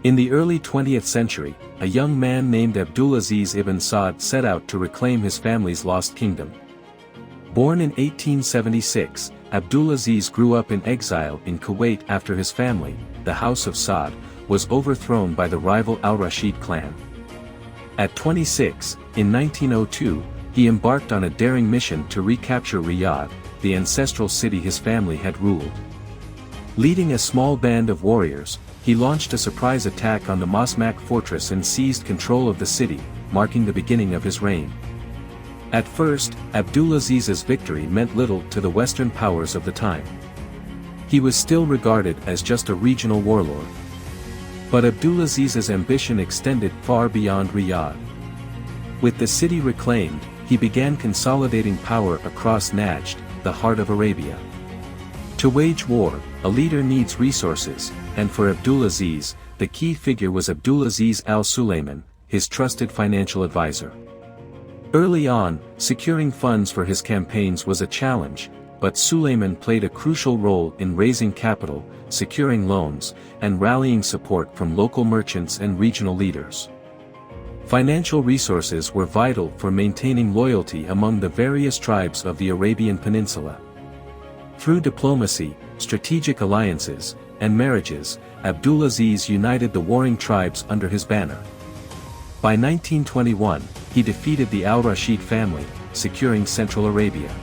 In the early 20th century, a young man named Abdulaziz ibn Saud set out to reclaim his family's lost kingdom. Born in 1876, Abdulaziz grew up in exile in Kuwait after his family, the House of Saud, was overthrown by the rival al-Rashid clan. At 26, in 1902, he embarked on a daring mission to recapture Riyadh, the ancestral city his family had ruled. Leading a small band of warriors, he launched a surprise attack on the Mosmak fortress and seized control of the city, marking the beginning of his reign. At first, Abdulaziz's victory meant little to the Western powers of the time. He was still regarded as just a regional warlord. But Abdulaziz's ambition extended far beyond Riyadh. With the city reclaimed, he began consolidating power across Najd, the heart of Arabia. To wage war, a leader needs resources, and for Abdulaziz, the key figure was Abdulaziz al-Sulayman, his trusted financial advisor. Early on, securing funds for his campaigns was a challenge, but Sulayman played a crucial role in raising capital, securing loans, and rallying support from local merchants and regional leaders. Financial resources were vital for maintaining loyalty among the various tribes of the Arabian Peninsula. Through diplomacy, strategic alliances, and marriages, Abdulaziz united the warring tribes under his banner. By 1921, he defeated the al-Rashid family, securing Central Arabia.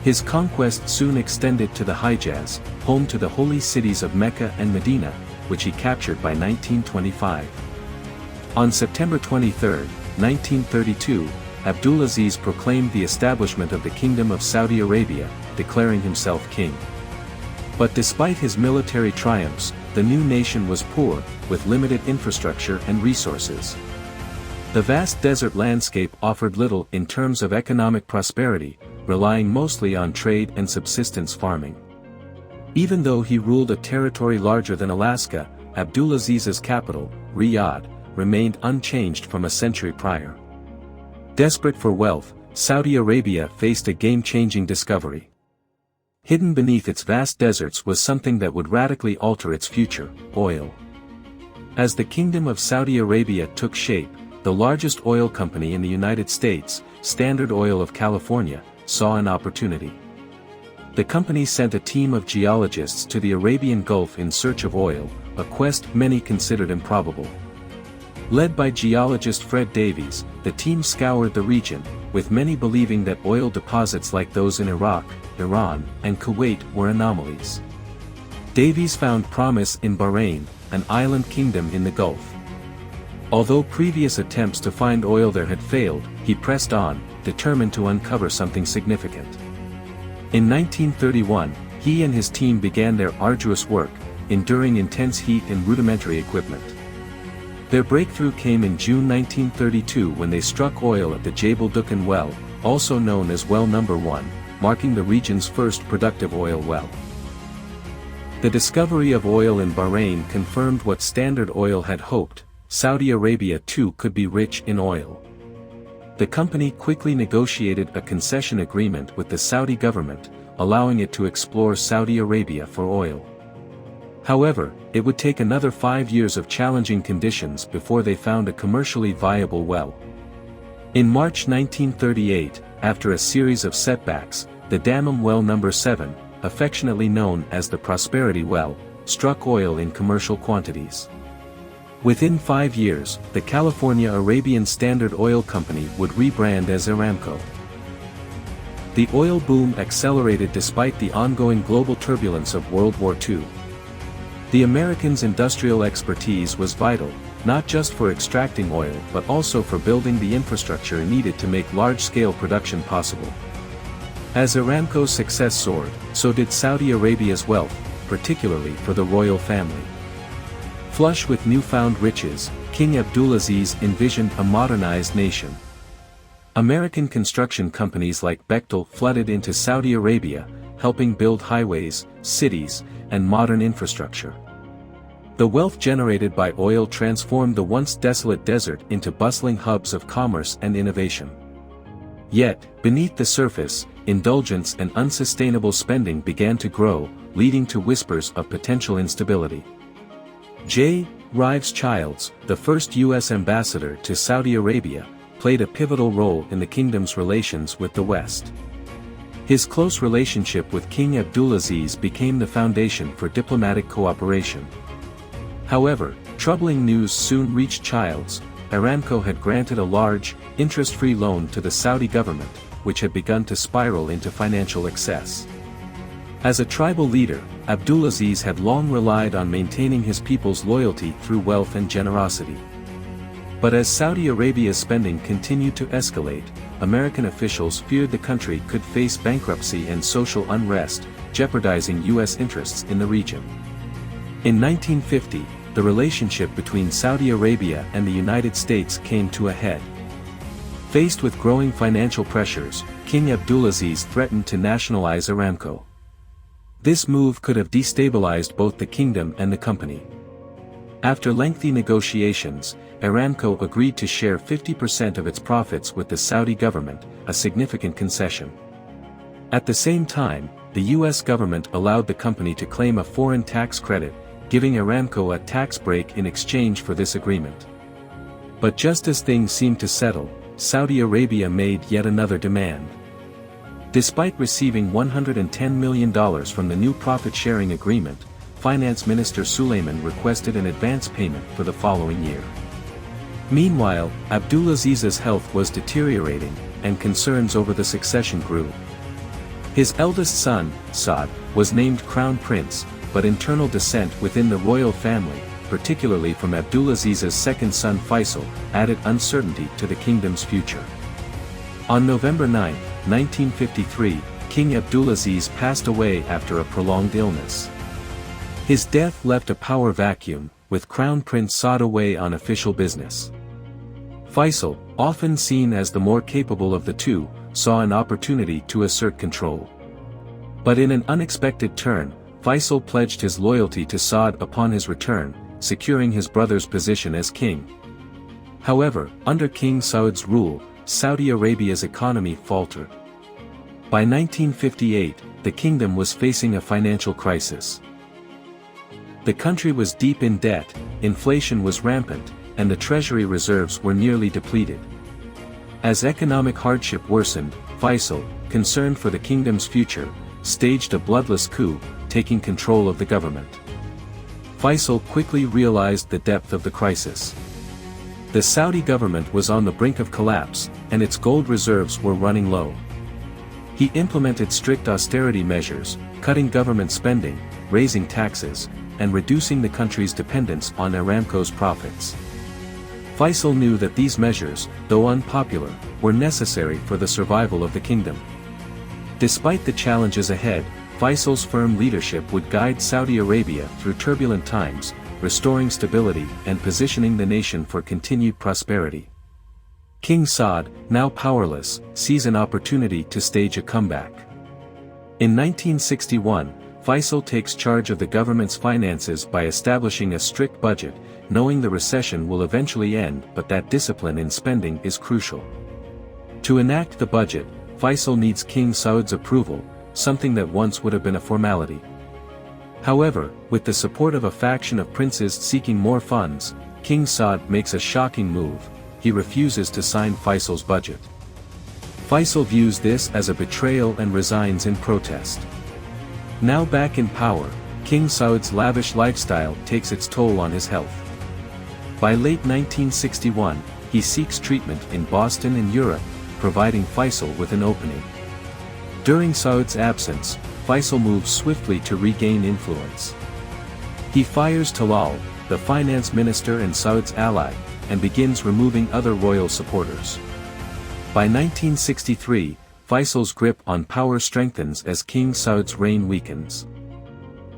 His conquest soon extended to the Hijaz, home to the holy cities of Mecca and Medina, which he captured by 1925. On September 23, 1932, Abdulaziz proclaimed the establishment of the Kingdom of Saudi Arabia, declaring himself king. But despite his military triumphs, the new nation was poor, with limited infrastructure and resources. The vast desert landscape offered little in terms of economic prosperity, relying mostly on trade and subsistence farming. Even though he ruled a territory larger than Alaska, Abdulaziz's capital, Riyadh, remained unchanged from a century prior. Desperate for wealth, Saudi Arabia faced a game-changing discovery. Hidden beneath its vast deserts was something that would radically alter its future: oil. As the Kingdom of Saudi Arabia took shape, the largest oil company in the United States, Standard Oil of California, saw an opportunity. The company sent a team of geologists to the Arabian Gulf in search of oil, a quest many considered improbable. Led by geologist Fred Davies, the team scoured the region, with many believing that oil deposits like those in Iraq, Iran, and Kuwait were anomalies. Davies found promise in Bahrain, an island kingdom in the Gulf. Although previous attempts to find oil there had failed, he pressed on, determined to uncover something significant. In 1931, he and his team began their arduous work, enduring intense heat and rudimentary equipment. Their breakthrough came in June 1932 when they struck oil at the Jebel Dukan well, also known as Well No. 1, marking the region's first productive oil well. The discovery of oil in Bahrain confirmed what Standard Oil had hoped: Saudi Arabia too could be rich in oil. The company quickly negotiated a concession agreement with the Saudi government, allowing it to explore Saudi Arabia for oil. However, it would take another 5 years of challenging conditions before they found a commercially viable well. In March 1938, after a series of setbacks, the Dammam Well No. 7, affectionately known as the Prosperity Well, struck oil in commercial quantities. Within 5 years, the California Arabian Standard Oil Company would rebrand as Aramco. The oil boom accelerated despite the ongoing global turbulence of World War II. The Americans' industrial expertise was vital, not just for extracting oil but also for building the infrastructure needed to make large-scale production possible. As Aramco's success soared, so did Saudi Arabia's wealth, particularly for the royal family. Flush with newfound riches, King Abdulaziz envisioned a modernized nation. American construction companies like Bechtel flooded into Saudi Arabia, helping build highways, cities, and modern infrastructure. The wealth generated by oil transformed the once desolate desert into bustling hubs of commerce and innovation. Yet, beneath the surface, indulgence and unsustainable spending began to grow, leading to whispers of potential instability. J. Rives Childs, the first U.S. ambassador to Saudi Arabia, played a pivotal role in the kingdom's relations with the West. His close relationship with King Abdulaziz became the foundation for diplomatic cooperation. However, troubling news soon reached Childs. Aramco had granted a large, interest-free loan to the Saudi government, which had begun to spiral into financial excess. As a tribal leader, Abdulaziz had long relied on maintaining his people's loyalty through wealth and generosity. But as Saudi Arabia's spending continued to escalate, American officials feared the country could face bankruptcy and social unrest, jeopardizing U.S. interests in the region. In 1950, the relationship between Saudi Arabia and the United States came to a head. Faced with growing financial pressures, King Abdulaziz threatened to nationalize Aramco. This move could have destabilized both the kingdom and the company. After lengthy negotiations, Aramco agreed to share 50% of its profits with the Saudi government, a significant concession. At the same time, the U.S. government allowed the company to claim a foreign tax credit, giving Aramco a tax break in exchange for this agreement. But just as things seemed to settle, Saudi Arabia made yet another demand. Despite receiving $110 million from the new profit-sharing agreement, Finance Minister Suleiman requested an advance payment for the following year. Meanwhile, Abdulaziz's health was deteriorating, and concerns over the succession grew. His eldest son, Saad, was named Crown Prince, but internal dissent within the royal family, particularly from Abdulaziz's second son Faisal, added uncertainty to the kingdom's future. On November 9, 1953, King Abdulaziz passed away after a prolonged illness. His death left a power vacuum, with Crown Prince Saad away on official business. Faisal, often seen as the more capable of the two, saw an opportunity to assert control. But in an unexpected turn, Faisal pledged his loyalty to Saad upon his return, securing his brother's position as king. However, under King Saud's rule, Saudi Arabia's economy faltered. By 1958, the kingdom was facing a financial crisis. The country was deep in debt, inflation was rampant, and the treasury reserves were nearly depleted. As economic hardship worsened, Faisal, concerned for the kingdom's future, staged a bloodless coup, taking control of the government. Faisal quickly realized the depth of the crisis. The Saudi government was on the brink of collapse, and its gold reserves were running low. He implemented strict austerity measures, cutting government spending, raising taxes, and reducing the country's dependence on Aramco's profits. Faisal knew that these measures, though unpopular, were necessary for the survival of the kingdom. Despite the challenges ahead, Faisal's firm leadership would guide Saudi Arabia through turbulent times, restoring stability and positioning the nation for continued prosperity. King Saad, now powerless, sees an opportunity to stage a comeback. In 1961, Faisal takes charge of the government's finances by establishing a strict budget, knowing the recession will eventually end but that discipline in spending is crucial. To enact the budget, Faisal needs King Saud's approval, something that once would have been a formality. However, with the support of a faction of princes seeking more funds, King Saud makes a shocking move: he refuses to sign Faisal's budget. Faisal views this as a betrayal and resigns in protest. Now back in power, King Saud's lavish lifestyle takes its toll on his health. By late 1961, he seeks treatment in Boston and Europe, providing Faisal with an opening. During Saud's absence, Faisal moves swiftly to regain influence. He fires Talal, the finance minister and Saud's ally, and begins removing other royal supporters. By 1963, Faisal's grip on power strengthens as King Saud's reign weakens.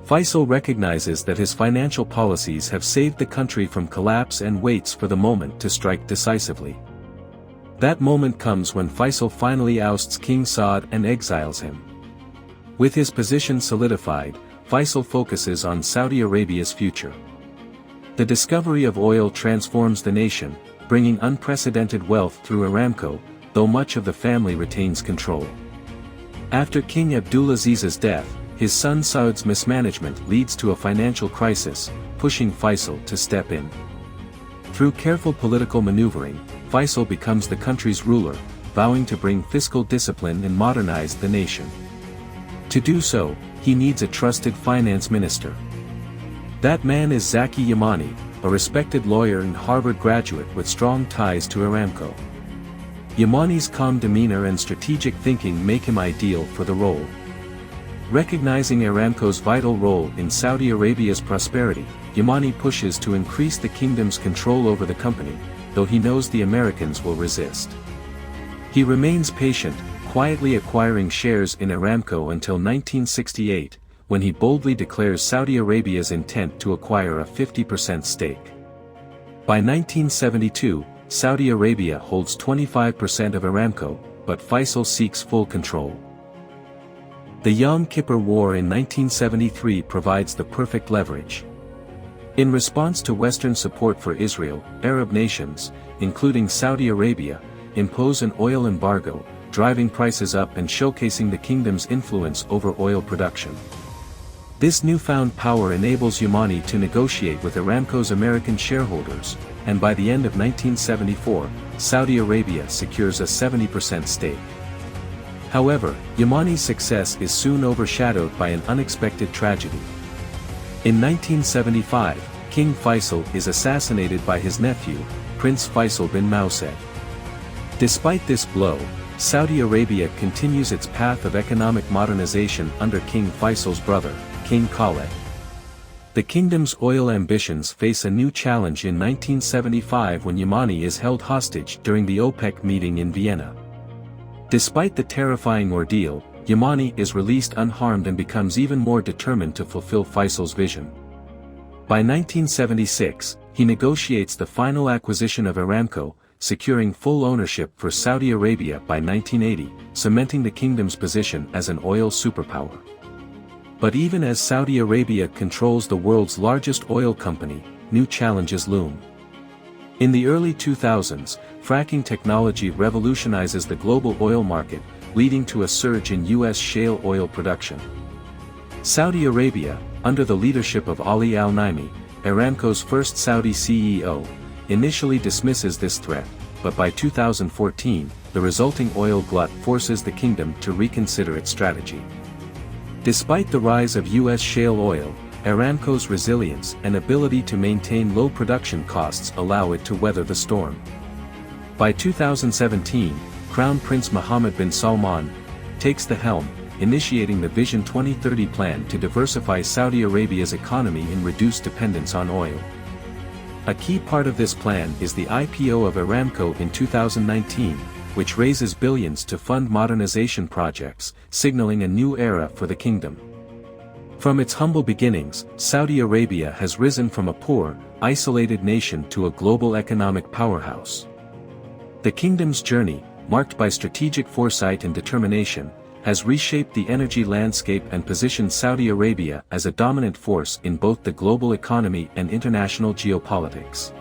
Faisal recognizes that his financial policies have saved the country from collapse and waits for the moment to strike decisively. That moment comes when Faisal finally ousts King Saud and exiles him. With his position solidified, Faisal focuses on Saudi Arabia's future. The discovery of oil transforms the nation, bringing unprecedented wealth through Aramco, though much of the family retains control. After King Abdulaziz's death, His son Saud's mismanagement leads to a financial crisis, pushing Faisal to step in. Through careful political maneuvering, Faisal becomes the country's ruler, vowing to bring fiscal discipline and modernize the nation. To do so, he needs a trusted finance minister. That man is Zaki Yamani, a respected lawyer and Harvard graduate with strong ties to Aramco. Yamani's calm demeanor and strategic thinking make him ideal for the role. Recognizing Aramco's vital role in Saudi Arabia's prosperity, Yamani pushes to increase the kingdom's control over the company, though he knows the Americans will resist. He remains patient, quietly acquiring shares in Aramco until 1968, when he boldly declares Saudi Arabia's intent to acquire a 50% stake. By 1972, Saudi Arabia holds 25% of Aramco, but Faisal seeks full control. The Yom Kippur War in 1973 provides the perfect leverage. In response to Western support for Israel, Arab nations, including Saudi Arabia, impose an oil embargo, driving prices up and showcasing the kingdom's influence over oil production. This newfound power enables Yamani to negotiate with Aramco's American shareholders, and by the end of 1974, Saudi Arabia secures a 70% stake. However, Yamani's success is soon overshadowed by an unexpected tragedy. In 1975, King Faisal is assassinated by his nephew, Prince Faisal bin Mausaad. Despite this blow, Saudi Arabia continues its path of economic modernization under King Faisal's brother, King Khaled. The kingdom's oil ambitions face a new challenge in 1975 when Yamani is held hostage during the OPEC meeting in Vienna. Despite the terrifying ordeal, Yamani is released unharmed and becomes even more determined to fulfill Faisal's vision. By 1976, he negotiates the final acquisition of Aramco, securing full ownership for Saudi Arabia by 1980, cementing the kingdom's position as an oil superpower. But even as Saudi Arabia controls the world's largest oil company, new challenges loom. In the early 2000s, fracking technology revolutionizes the global oil market, leading to a surge in U.S. shale oil production. Saudi Arabia, under the leadership of Ali Al-Naimi, Aramco's first Saudi CEO, initially dismisses this threat, but by 2014, the resulting oil glut forces the kingdom to reconsider its strategy. Despite the rise of U.S. shale oil, Aramco's resilience and ability to maintain low production costs allow it to weather the storm. By 2017, Crown Prince Mohammed bin Salman takes the helm, initiating the Vision 2030 plan to diversify Saudi Arabia's economy and reduce dependence on oil. A key part of this plan is the IPO of Aramco in 2019, which raises billions to fund modernization projects, signaling a new era for the kingdom. From its humble beginnings, Saudi Arabia has risen from a poor, isolated nation to a global economic powerhouse. The kingdom's journey, marked by strategic foresight and determination, has reshaped the energy landscape and positioned Saudi Arabia as a dominant force in both the global economy and international geopolitics.